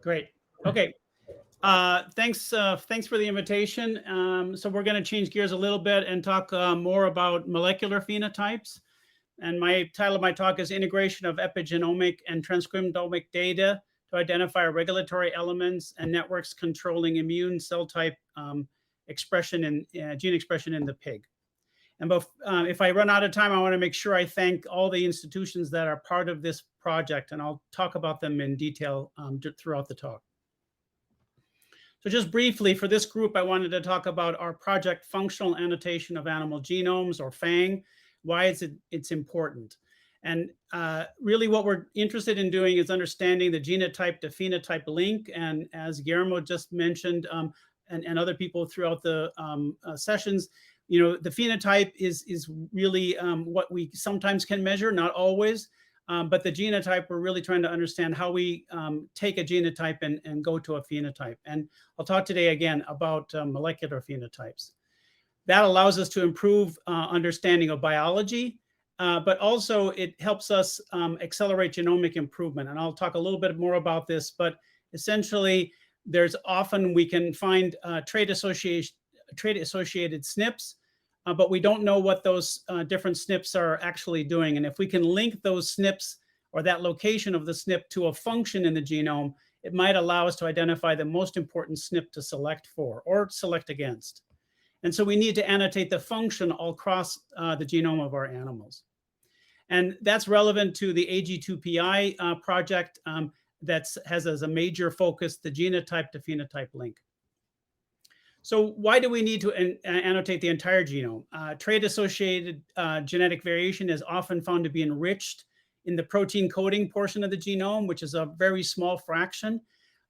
Great. Okay. Thanks for the invitation. So we're going to change gears a little bit and talk more about molecular phenotypes. And my title of my talk is Integration of Epigenomic and Transcriptomic Data to Identify Regulatory Elements and Networks Controlling Immune Cell Type Expression and Gene Expression in the pig. And if I run out of time, I want to make sure I thank all the institutions that are part of this project, and I'll talk about them in detail throughout the talk. So just briefly, for this group, I wanted to talk about our project Functional Annotation of Animal Genomes, or FANG, why it's important. And really what we're interested in doing is understanding the genotype to phenotype link. And as Guillermo just mentioned, and other people throughout the sessions, you know, the phenotype is really what we sometimes can measure, not always. But the genotype, we're really trying to understand how we take a genotype and go to a phenotype. And I'll talk today again about molecular phenotypes. That allows us to improve understanding of biology, but also it helps us accelerate genomic improvement. And I'll talk a little bit more about this, but essentially there's often we can find trait-associated SNPs, but we don't know what those different SNPs are actually doing. And if we can link those SNPs or that location of the SNP to a function in the genome, it might allow us to identify the most important SNP to select for or select against. And so we need to annotate the function all across the genome of our animals. And that's relevant to the AG2PI project that has as a major focus the genotype to phenotype link. So why do we need to annotate the entire genome? Trait-associated genetic variation is often found to be enriched in the protein coding portion of the genome, which is a very small fraction,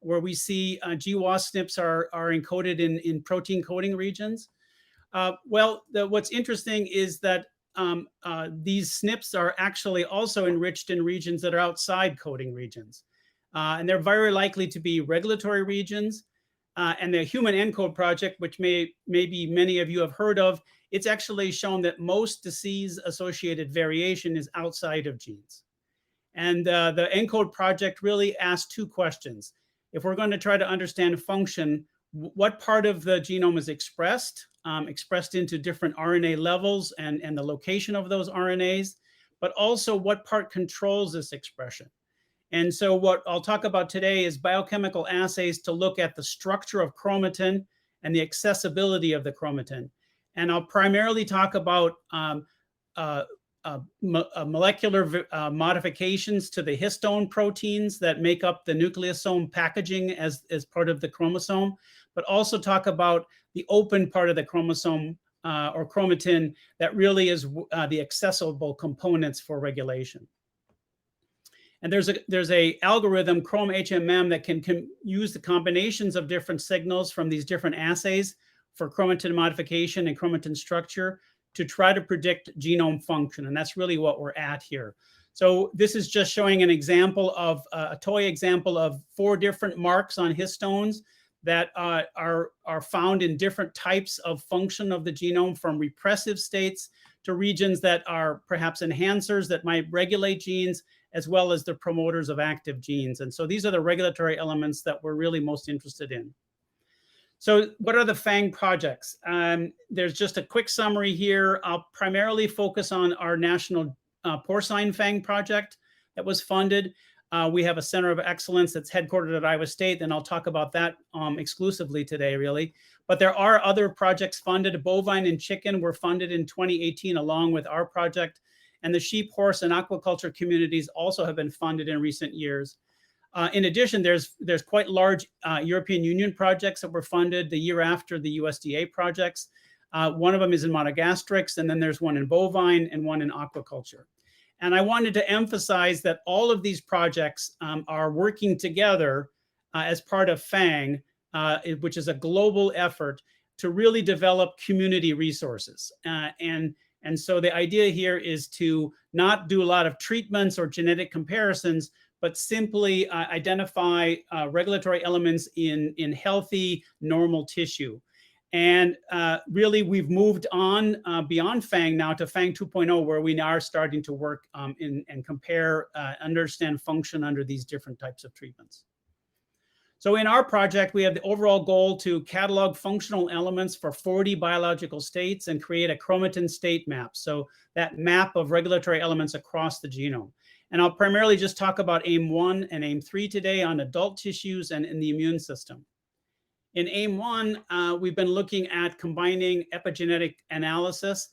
where we see GWAS SNPs are encoded in protein coding regions. What's interesting is that these SNPs are actually also enriched in regions that are outside coding regions. And they're very likely to be regulatory regions. And the Human ENCODE project, which maybe many of you have heard of, it's actually shown that most disease-associated variation is outside of genes. And the ENCODE project really asked two questions. If we're going to try to understand function, what part of the genome is expressed into different RNA levels and the location of those RNAs, but also what part controls this expression. And so what I'll talk about today is biochemical assays to look at the structure of chromatin and the accessibility of the chromatin. And I'll primarily talk about molecular modifications to the histone proteins that make up the nucleosome packaging as part of the chromosome, but also talk about the open part of the chromosome or chromatin that really is the accessible components for regulation. And there's a algorithm, Chrome-HMM, that can use the combinations of different signals from these different assays for chromatin modification and chromatin structure to try to predict genome function. And that's really what we're at here. So this is just showing an example of a toy example of 4 different marks on histones that are found in different types of function of the genome, from repressive states to regions that are perhaps enhancers that might regulate genes, as well as the promoters of active genes. And so these are the regulatory elements that we're really most interested in. So what are the FANG projects? There's just a quick summary here. I'll primarily focus on our national porcine FANG project that was funded. We have a center of excellence that's headquartered at Iowa State, and I'll talk about that exclusively today, really. But there are other projects funded. Bovine and chicken were funded in 2018 along with our project. And the sheep, horse, and aquaculture communities also have been funded in recent years. In addition, there's quite large European Union projects that were funded the year after the USDA projects. One of them is in monogastrics, and then there's one in bovine and one in aquaculture. And I wanted to emphasize that all of these projects are working together as part of FANG, which is a global effort to really develop community resources. And so the idea here is to not do a lot of treatments or genetic comparisons, but simply identify regulatory elements in healthy, normal tissue. And really, we've moved on beyond FANG now to FANG 2.0, where we now are starting to work and compare, understand function under these different types of treatments. So in our project, we have the overall goal to catalog functional elements for 40 biological states and create a chromatin state map. So that map of regulatory elements across the genome. And I'll primarily just talk about AIM-1 and AIM-3 today on adult tissues and in the immune system. In AIM-1, we've been looking at combining epigenetic analysis,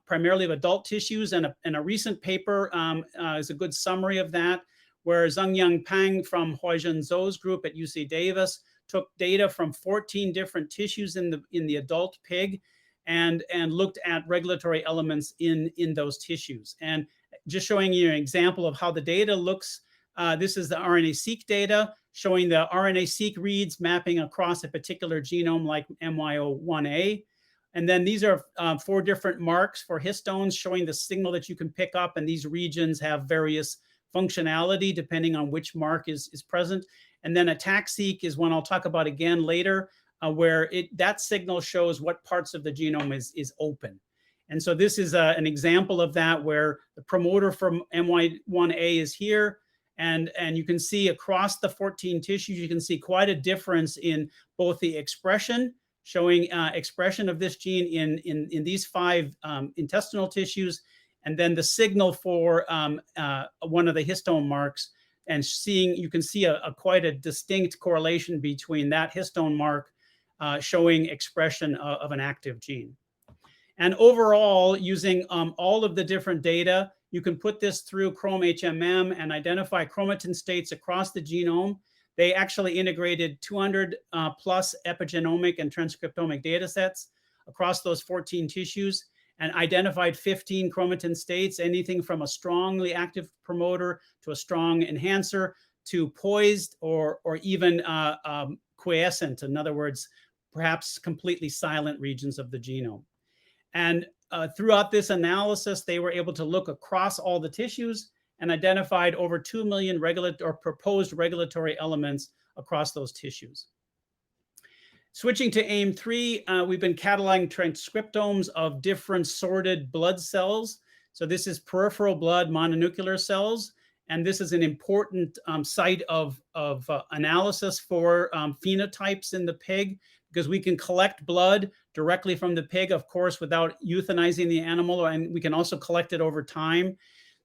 primarily of adult tissues, and a recent paper is a good summary of that, where Zhongyang Pang from Huaizhen Zhou's group at UC Davis took data from 14 different tissues in the adult pig and looked at regulatory elements in those tissues. And just showing you an example of how the data looks, this is the RNA-seq data showing the RNA-seq reads mapping across a particular genome like MYO1A. And then these are 4 different marks for histones showing the signal that you can pick up, and these regions have various functionality depending on which mark is present. And then ATAC-seq is one I'll talk about again later, where that signal shows what parts of the genome is open. And so this is an example of that, where the promoter from MY1A is here. And you can see across the 14 tissues, you can see quite a difference in both the expression, showing expression of this gene in these 5 intestinal tissues, and then the signal for one of the histone marks, and you can see quite a distinct correlation between that histone mark showing expression of an active gene. And overall, using all of the different data, you can put this through Chrome HMM and identify chromatin states across the genome. They actually integrated 200 plus epigenomic and transcriptomic data sets across those 14 tissues and identified 15 chromatin states, anything from a strongly active promoter to a strong enhancer to poised or even quiescent, in other words, perhaps completely silent regions of the genome. And throughout this analysis, they were able to look across all the tissues and identified over 2 million proposed regulatory elements across those tissues. Switching to AIM-3, we've been cataloging transcriptomes of different sorted blood cells. So this is peripheral blood mononuclear cells, and this is an important site of analysis for phenotypes in the pig, because we can collect blood directly from the pig, of course, without euthanizing the animal, and we can also collect it over time.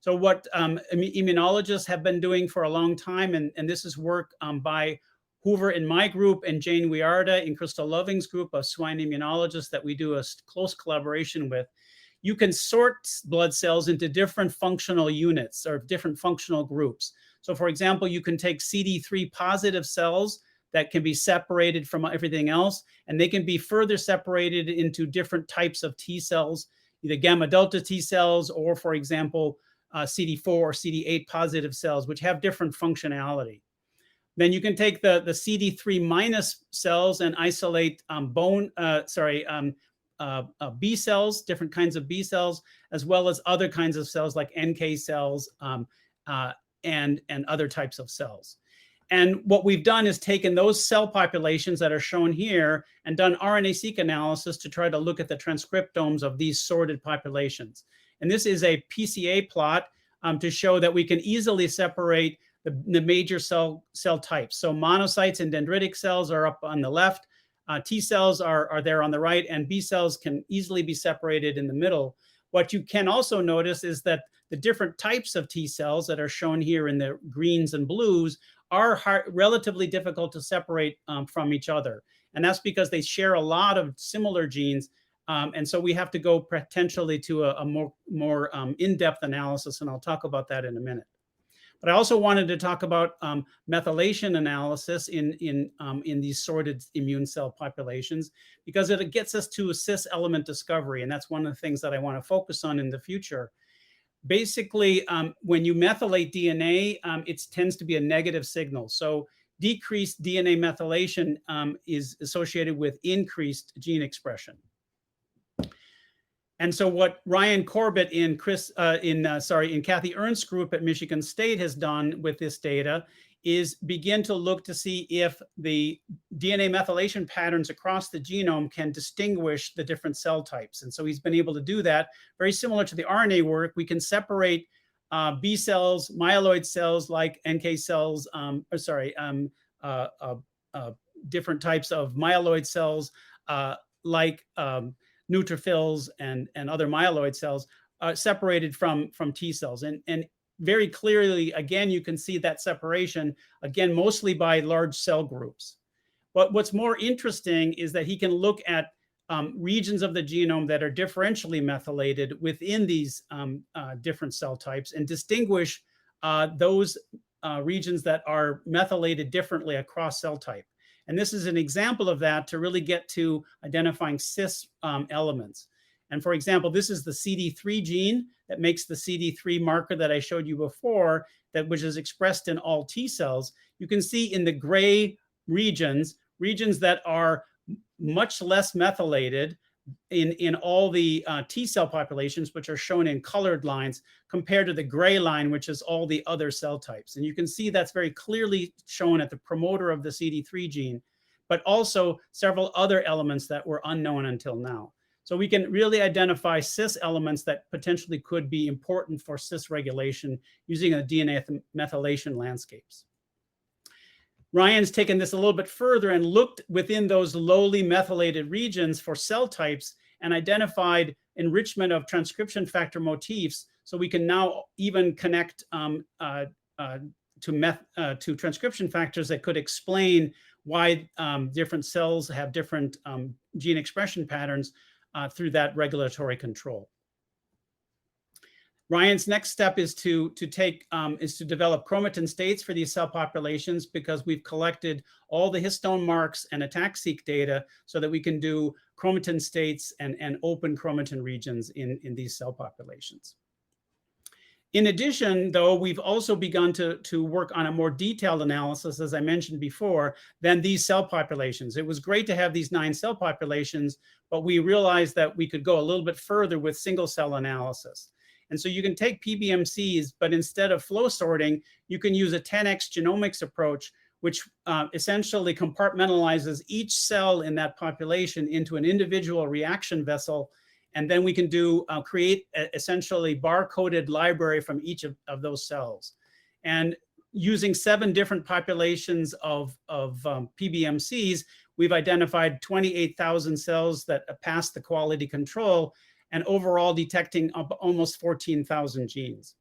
So what immunologists have been doing for a long time, and this is work by Hoover in my group and Jane Wiarda in Crystal Loving's group of swine immunologists that we do a close collaboration with, you can sort blood cells into different functional units or different functional groups. So for example, you can take CD3 positive cells that can be separated from everything else, and they can be further separated into different types of T cells, either gamma delta T cells or, for example, CD4 or CD8 positive cells, which have different functionality. Then you can take the CD3 minus cells and isolate B cells, different kinds of B cells, as well as other kinds of cells like NK cells and other types of cells. And what we've done is taken those cell populations that are shown here and done RNA-seq analysis to try to look at the transcriptomes of these sorted populations. And this is a PCA plot to show that we can easily separate the major cell types. So monocytes and dendritic cells are up on the left, T cells are there on the right, and B cells can easily be separated in the middle. What you can also notice is that the different types of T cells that are shown here in the greens and blues are relatively difficult to separate from each other. And that's because they share a lot of similar genes. And so we have to go potentially to a more in-depth analysis, and I'll talk about that in a minute. But I also wanted to talk about methylation analysis in these sorted immune cell populations, because it gets us to a cis element discovery. And that's one of the things that I want to focus on in the future. Basically, when you methylate DNA, it tends to be a negative signal. So decreased DNA methylation is associated with increased gene expression. And so what Ryan Corbett in Kathy Ernst's group at Michigan State has done with this data is begin to look to see if the DNA methylation patterns across the genome can distinguish the different cell types. And so he's been able to do that. Very similar to the RNA work, we can separate B cells, myeloid cells like NK cells, different types of myeloid cells, like neutrophils and other myeloid cells, separated from T cells. And very clearly, again, you can see that separation, again, mostly by large cell groups. But what's more interesting is that he can look at regions of the genome that are differentially methylated within these different cell types and distinguish those regions that are methylated differently across cell type. And this is an example of that to really get to identifying cis elements. And for example, this is the CD3 gene that makes the CD3 marker that I showed you before, which is expressed in all T cells. You can see in the gray regions that are much less methylated in all the T cell populations, which are shown in colored lines, compared to the gray line, which is all the other cell types. And you can see that's very clearly shown at the promoter of the CD3 gene, but also several other elements that were unknown until now. So we can really identify cis elements that potentially could be important for cis regulation using a DNA methylation landscapes. Ryan's taken this a little bit further and looked within those lowly methylated regions for cell types and identified enrichment of transcription factor motifs. So we can now even connect to transcription factors that could explain why different cells have different gene expression patterns through that regulatory control. Ryan's next step is to develop chromatin states for these cell populations, because we've collected all the histone marks and ATAC-seq data so that we can do chromatin states and open chromatin regions in these cell populations. In addition, though, we've also begun to work on a more detailed analysis, as I mentioned before, than these cell populations. It was great to have these 9 cell populations, but we realized that we could go a little bit further with single cell analysis. And so you can take PBMCs, but instead of flow sorting, you can use a 10x genomics approach, which essentially compartmentalizes each cell in that population into an individual reaction vessel. And then we can create essentially barcoded library from each of those cells. And using 7 different populations of PBMCs, we've identified 28,000 cells that pass the quality control, and overall detecting almost 14,000 genes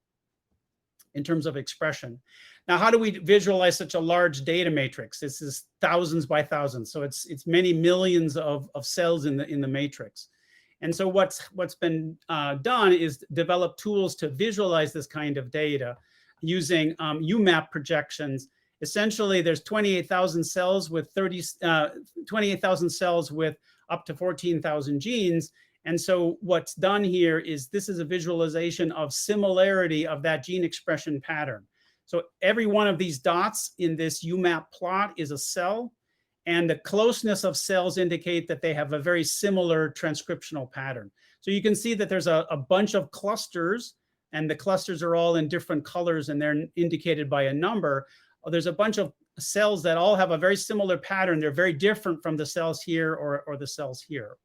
in terms of expression. Now, how do we visualize such a large data matrix? This is thousands by thousands, so it's many millions of cells in the matrix. And so what's been done is develop tools to visualize this kind of data using UMAP projections. Essentially, there's 28,000 cells with 28,000 cells with up to 14,000 genes. And so what's done here is this is a visualization of similarity of that gene expression pattern. So every one of these dots in this UMAP plot is a cell, and the closeness of cells indicate that they have a very similar transcriptional pattern. So you can see that there's a bunch of clusters, and the clusters are all in different colors, and they're indicated by a number. There's a bunch of cells that all have a very similar pattern. They're very different from the cells here or the cells here.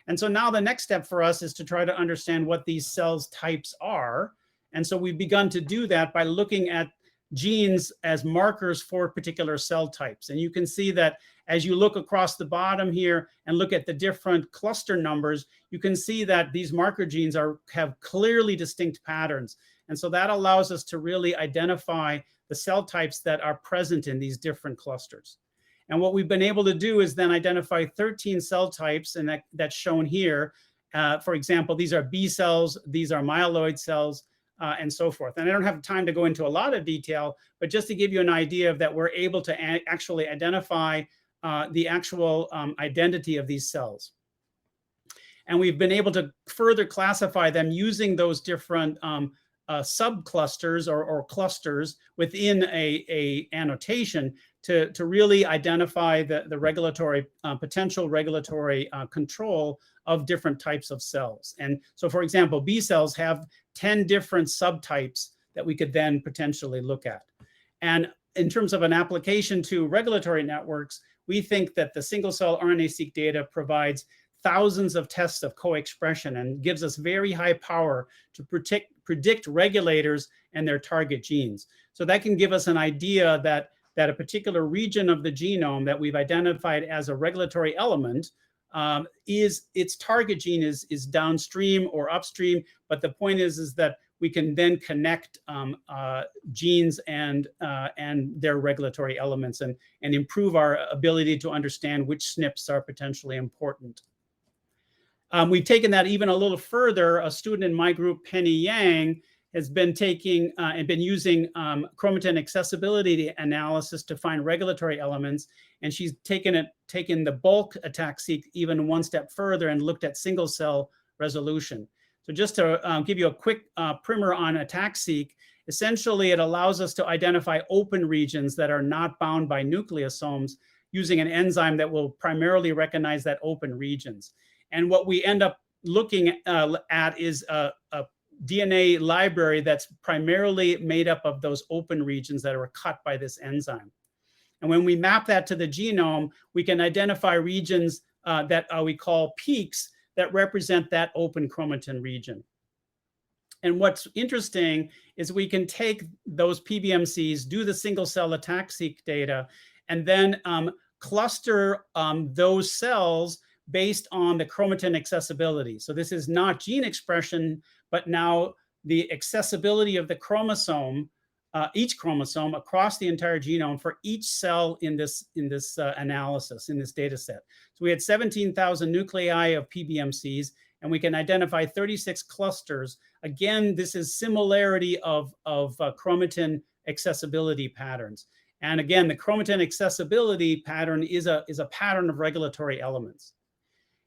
And so now the next step for us is to try to understand what these cells types are. And so we've begun to do that by looking at genes as markers for particular cell types. And you can see that as you look across the bottom here and look at the different cluster numbers, you can see that these marker genes have clearly distinct patterns. And so that allows us to really identify the cell types that are present in these different clusters. And what we've been able to do is then identify 13 cell types, and that's shown here. For example, these are B cells, these are myeloid cells, and so forth. And I don't have time to go into a lot of detail, but just to give you an idea of that, we're able to actually identify the actual identity of these cells. And we've been able to further classify them using those different subclusters or clusters within a annotation to really identify the regulatory potential regulatory control of different types of cells. And so, for example, B cells have 10 different subtypes that we could then potentially look at. And in terms of an application to regulatory networks, we think that the single cell RNA-seq data provides thousands of tests of co-expression and gives us very high power to predict regulators and their target genes. So that can give us an idea that that a particular region of the genome that we've identified as a regulatory element is its target gene is downstream or upstream. But the point is that we can then connect genes and their regulatory elements and improve our ability to understand which SNPs are potentially important. We've taken that even a little further. A student in my group, Penny Yang, has been taking and been using chromatin accessibility analysis to find regulatory elements. And she's taken the bulk ATAC-seq even one step further and looked at single cell resolution. So just to give you a quick primer on ATAC-seq, essentially it allows us to identify open regions that are not bound by nucleosomes using an enzyme that will primarily recognize that open regions. And what we end up looking at is a DNA library that's primarily made up of those open regions that are cut by this enzyme. And when we map that to the genome, we can identify regions that we call peaks that represent that open chromatin region. And what's interesting is we can take those PBMCs, do the single cell ATAC-seq data, and then cluster those cells based on the chromatin accessibility. So this is not gene expression, but now the accessibility of the chromosome, each chromosome across the entire genome for each cell in this analysis, in this data set. So we had 17,000 nuclei of PBMCs, and we can identify 36 clusters. Again, this is similarity of chromatin accessibility patterns. And again, the chromatin accessibility pattern is a pattern of regulatory elements.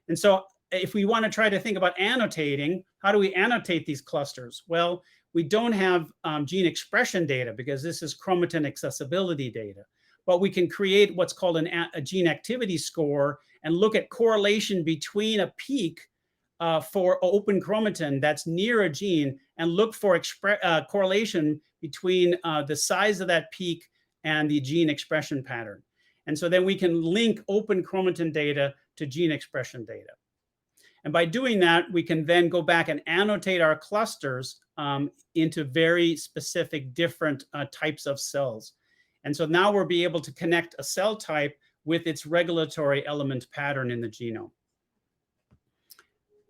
And so if we want to try to think about annotating, how do we annotate these clusters? Well, we don't have gene expression data because this is chromatin accessibility data, but we can create what's called a gene activity score and look at correlation between a peak for open chromatin that's near a gene and look for correlation between the size of that peak and the gene expression pattern. And so then we can link open chromatin data to gene expression data. And by doing that, we can then go back and annotate our clusters into very specific different types of cells. And so now we'll be able to connect a cell type with its regulatory element pattern in the genome.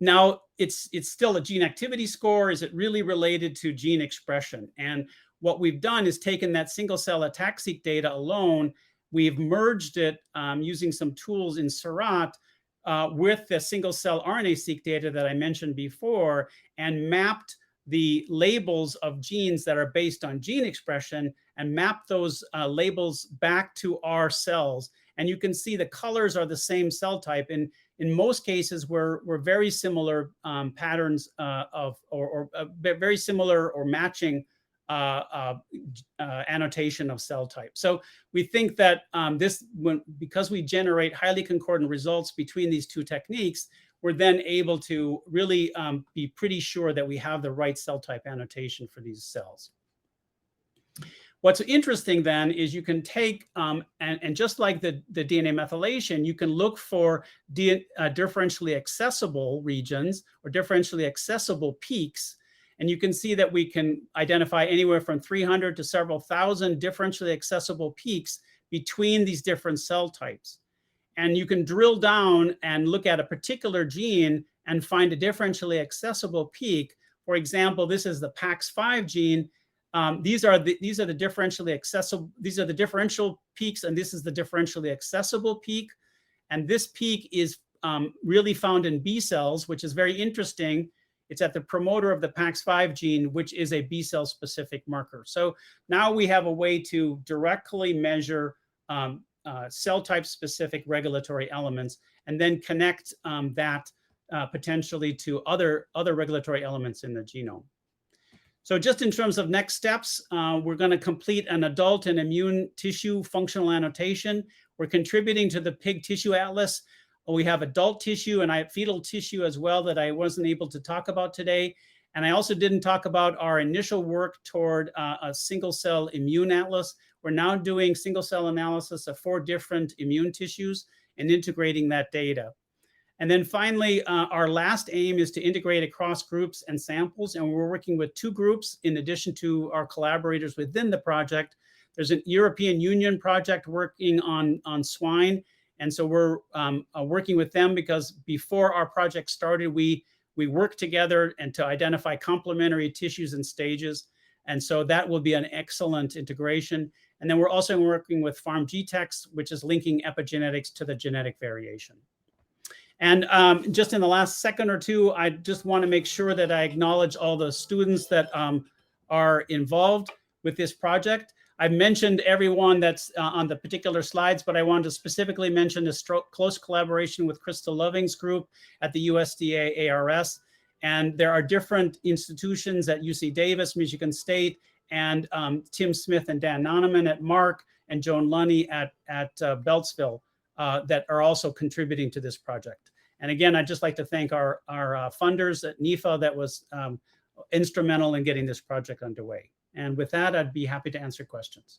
Now, it's still a gene activity score. Is it really related to gene expression? And what we've done is taken that single cell ATAC-seq data alone. We've merged it using some tools in Seurat with the single cell RNA-seq data that I mentioned before and mapped the labels of genes that are based on gene expression and mapped those labels back to our cells. And you can see the colors are the same cell type. And in most cases, we're very similar patterns or very similar or matching annotation of cell type. So we think that because we generate highly concordant results between these two techniques, we're then able to really be pretty sure that we have the right cell type annotation for these cells. What's interesting then is you can take, and just like the DNA methylation, you can look for differentially accessible regions or differentially accessible peaks. And you can see that we can identify anywhere from 300 to several thousand differentially accessible peaks between these different cell types. And you can drill down and look at a particular gene and find a differentially accessible peak. For example, this is the PAX5 gene. These are the differentially accessible. These are the differential peaks, and this is the differentially accessible peak. And this peak is really found in B cells, which is very interesting. It's at the promoter of the PAX5 gene, which is a B cell specific marker. So now we have a way to directly measure cell type specific regulatory elements and then connect that potentially to other regulatory elements in the genome. So just in terms of next steps, we're going to complete an adult and immune tissue functional annotation. We're contributing to the pig tissue atlas. We have adult tissue and I have fetal tissue as well that I wasn't able to talk about today. And I also didn't talk about our initial work toward a single cell immune atlas. We're now doing single cell analysis of 4 different immune tissues and integrating that data. And then finally, our last aim is to integrate across groups and samples. And we're working with 2 groups in addition to our collaborators within the project. There's an European Union project working on swine. And so we're working with them because before our project started, we worked together and to identify complementary tissues and stages. And so that will be an excellent integration. And then we're also working with Farm GTEx, which is linking epigenetics to the genetic variation. And just in the last second or two, I just want to make sure that I acknowledge all the students that are involved with this project. I've mentioned everyone that's on the particular slides, but I wanted to specifically mention this close collaboration with Crystal Loving's group at the USDA ARS. And there are different institutions at UC Davis, Michigan State, and Tim Smith and Dan Noneman at Mark, and Joan Lunny at Beltsville that are also contributing to this project. And again, I'd just like to thank our funders at NIFA that was instrumental in getting this project underway. And with that, I'd be happy to answer questions.